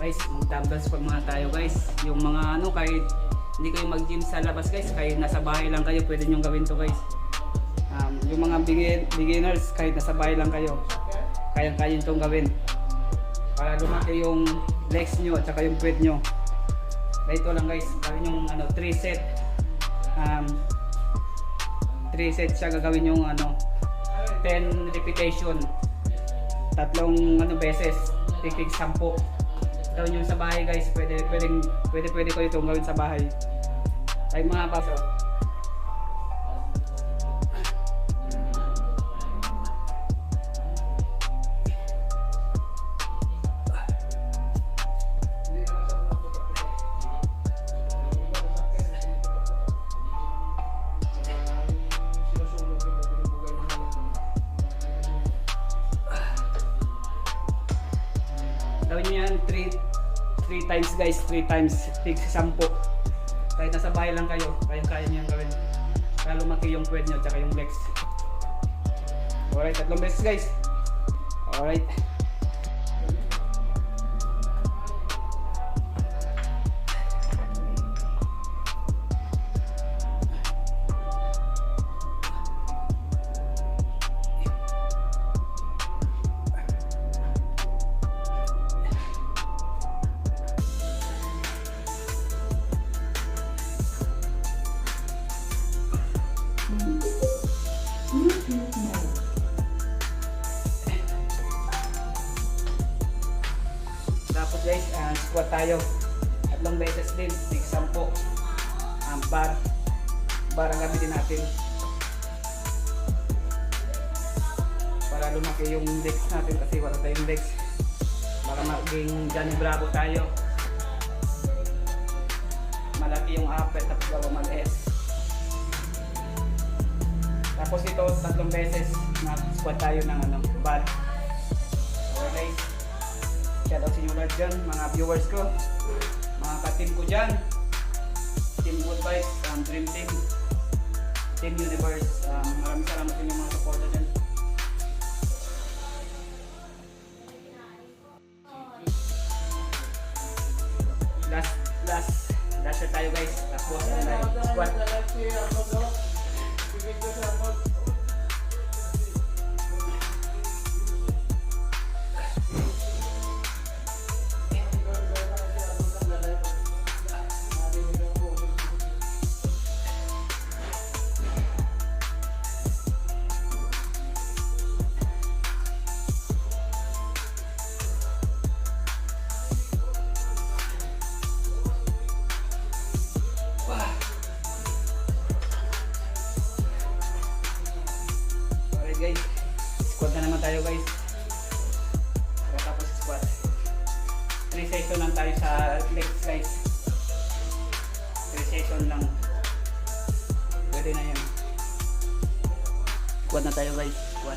Guys, mag-dumbbells pa muna tayo guys. Yung mga ano, kahit hindi kayo mag-gym sa labas guys, kahit nasa bahay lang kayo, pwede nyo gawin to guys. Yung mga beginners, kahit nasa bahay lang kayo, kayang-kaya itong gawin. Para lumaki yung legs nyo at saka yung puwet nyo. Ito lang guys, gawin yung 3 set. 3 set siya, gagawin yung 10 repetition. Tatlong beses, tig 10. Gawin yung sa bahay guys, pwede ko itong gawin sa bahay. Ay mga paso. Gawin nyo yan 3 times guys, 3 times, tig 10. Kahit nasa bahay lang kayo, kaya nyo yan gawin. Para lumaki yung puwet nyo at saka yung legs. Alright, 3 beses guys. Alright. Tapos guys, squat tayo. 3 beses din, tig 10. Bar ang gamitin natin. Para lumaki yung legs natin kasi wala tayong legs. Para maging Johnny Bravo tayo. Malaki yung upper tapos bago mag-S. Tapos ito 3 beses mag-squat tayo ng bar. Okay guys. Shoutout sa inyo lahat dyan, mga viewers ko, mga ka-team ko dyan, Team Good Vibes, Dream Team, Team Universe. Maraming salamat sa inyo mga supporter dyan. Last tayo guys, tapos squat. Guys, squat na naman tayo guys. Tapos squat. 3 session lang tayo sa legs guys. 3 session lang. Pwede na yan. Squat na tayo guys. Squat.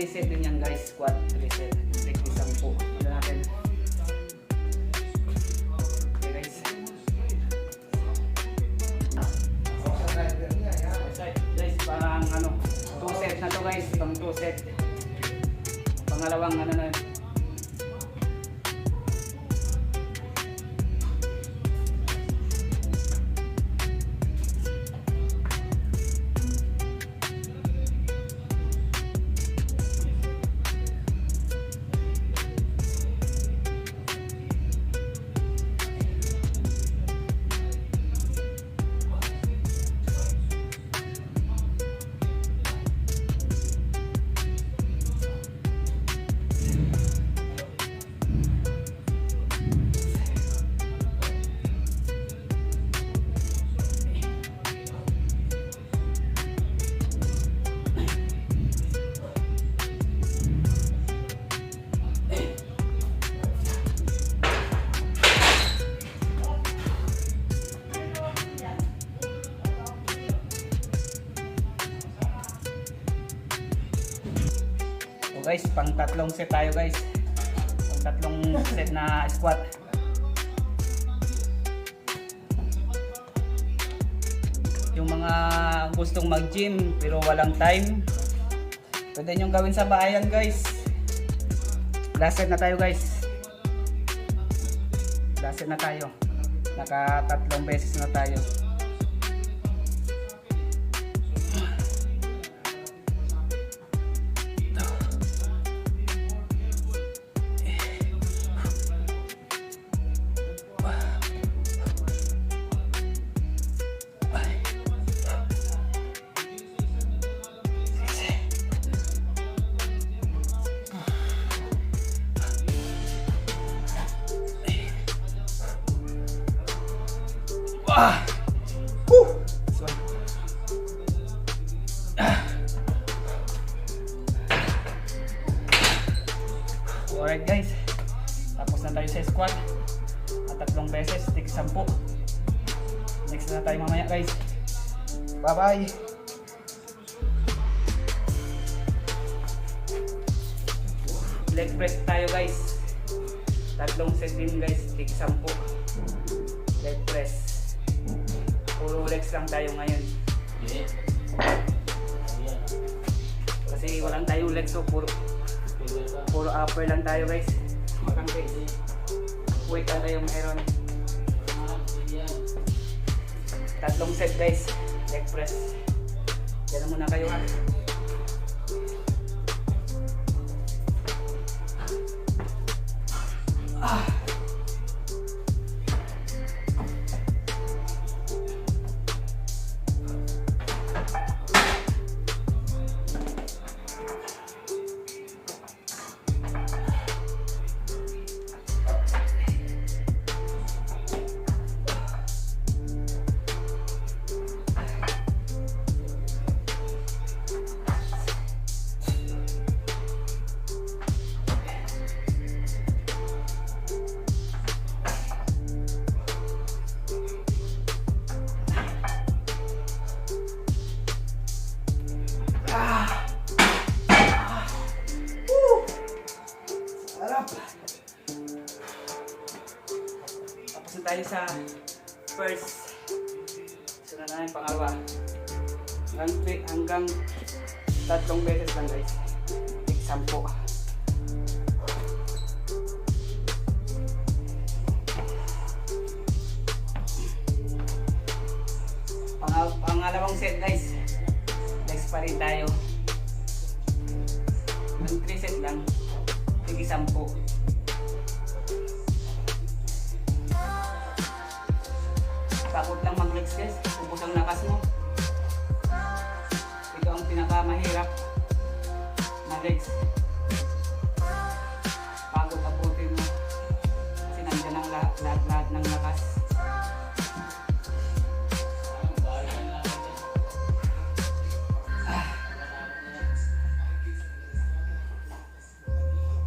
Reset din yan guys, squat, reset, leg 10. Ito natin. Okay guys. Guys, parang 2 set na to guys, pang 2 set. Pangalawang na yun. Guys, pang tatlong set tayo guys. Pang tatlong set na squat. Yung mga gustong mag-gym pero walang time, pwede nyo gawin sa bahayan guys. Last set na tayo guys. Last set na tayo. Naka 3 beses na tayo. Alright guys, tapos na tayo sa squat at 3 beses, tig 10. Next na tayo mamaya guys. Bye bye. Leg press tayo guys. 3 set din guys, tig 10. Leg press. Puro legs lang tayo ngayon. Kasi walang tayong legs, so puro upper lang tayo guys. Makangkay. Weight lang tayo mayroon. 3 set guys, leg press. Yan muna kayo ha. Tapos na tayo sa first. Sunod na yung pangalawa. Hanggang 3 beses lang guys. Tig 10. Pangalawang set guys. Legs pa rin tayo. Ang 3 set lang. Tig 10. Takot lang mag-legs guys, ubos ang lakas mo. Ito ang pinakamahirap na legs. Pagod abutin mo kasi nandiyan ang lahat ng lakas.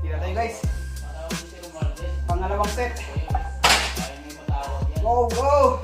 Tira tayo guys. Pangalawang set. Go, go!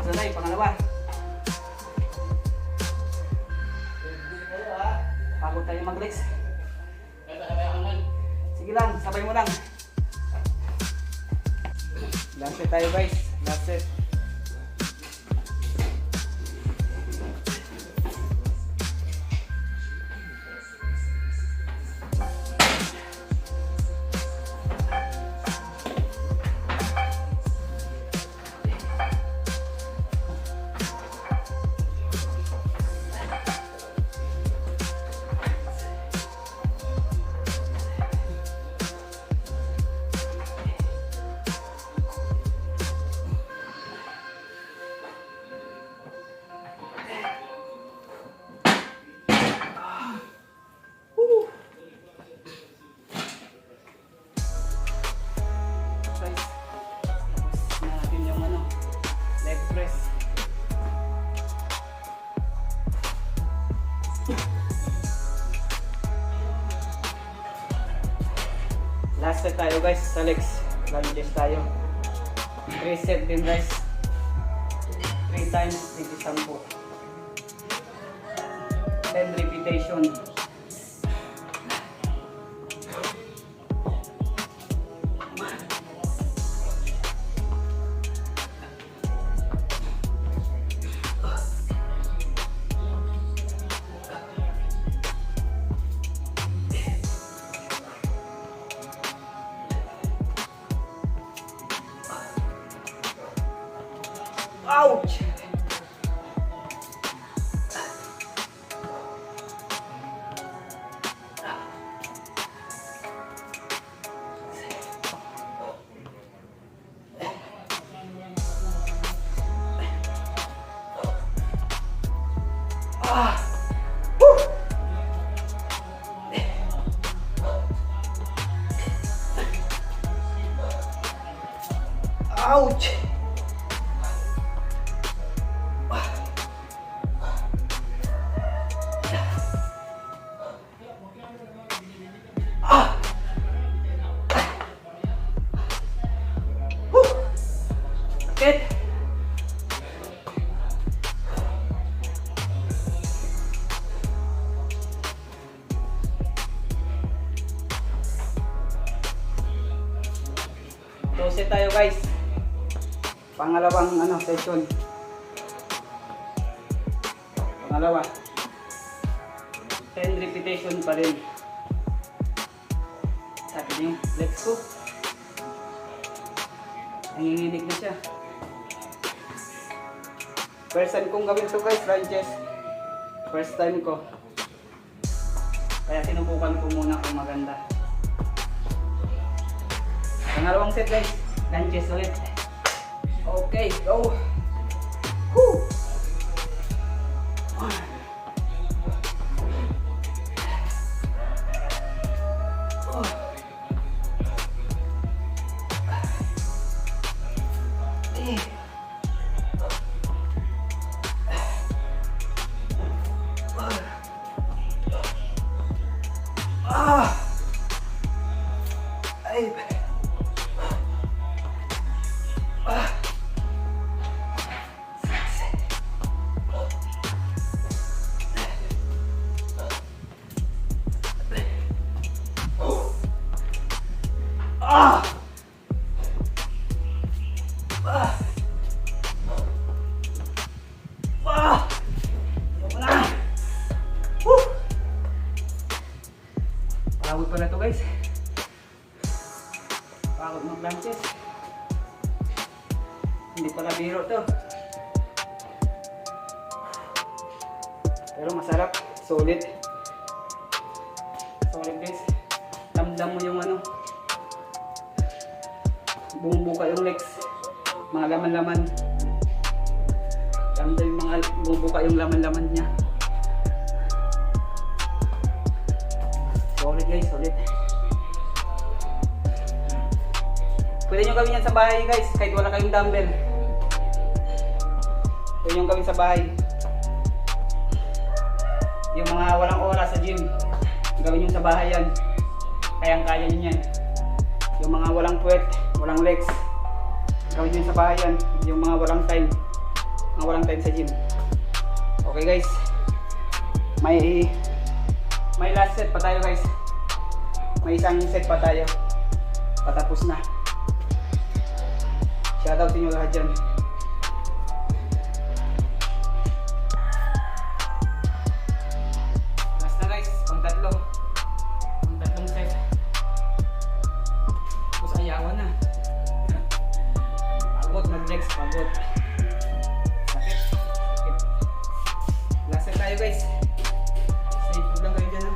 Sanay, pangalawa. Bago tayo mag-legs. Sige lang, sabay mo lang. Last set tayo guys. Last set. last set tayo guys, sa legs. Lunges tayo. 3 set din guys. 3 times 10. 10 repetition. Ouch! Ah! Woo! Ouch! Sakit. Set tayo guys. Pangalawang session. Pangalawa. 10 repetition pa rin. Sabi niyo, let's go. Nanginginig na siya. First time kong gawin to guys, lunges. First time ko. Kaya sinubukan ko muna kung maganda. Pangalawang set guys, lunges ulit. Okay, go! Woo! Ay! Ah! Ah! Ah! Ayoko na! Woo! Pagod pala to guys. Pagod mag-lunches. Hindi pala biro to. Pero masarap. Solid. Solid guys. Damdam mo yung bumubuka yung legs, mga laman-laman. Damdam yung mga bumubuka yung laman-laman niya. Solid guys, solid. Pwede nyo gawin yan sa bahay guys, kahit wala kayong dumbbell. Pwede nyo gawin sa bahay. Yung mga walang oras sa gym, gawin nyo sa bahay yan. Kayang-kaya nyo yan. Yung mga walang puwet, walang legs, gawin nyo sa bahay yan. Yung mga walang time sa gym. Okay guys, may last set pa tayo guys. May isang set pa tayo, patapos na. Shoutout sa inyo lahat dyan. Last na guys, tatlong set. Tapos ayawan na. Pagod, mag-legs, pagod. Sakit. Last set tayo guys. Stay put lang kayo dyan ha.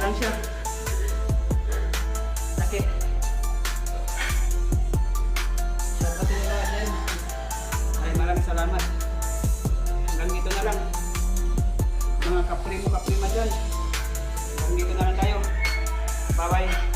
lang siya. Sakit. Dapat nila dyan. Ay, maraming salamat. Hanggang dito na lang. Mga kaprima dyan. Hanggang dito na lang tayo. Bye-bye.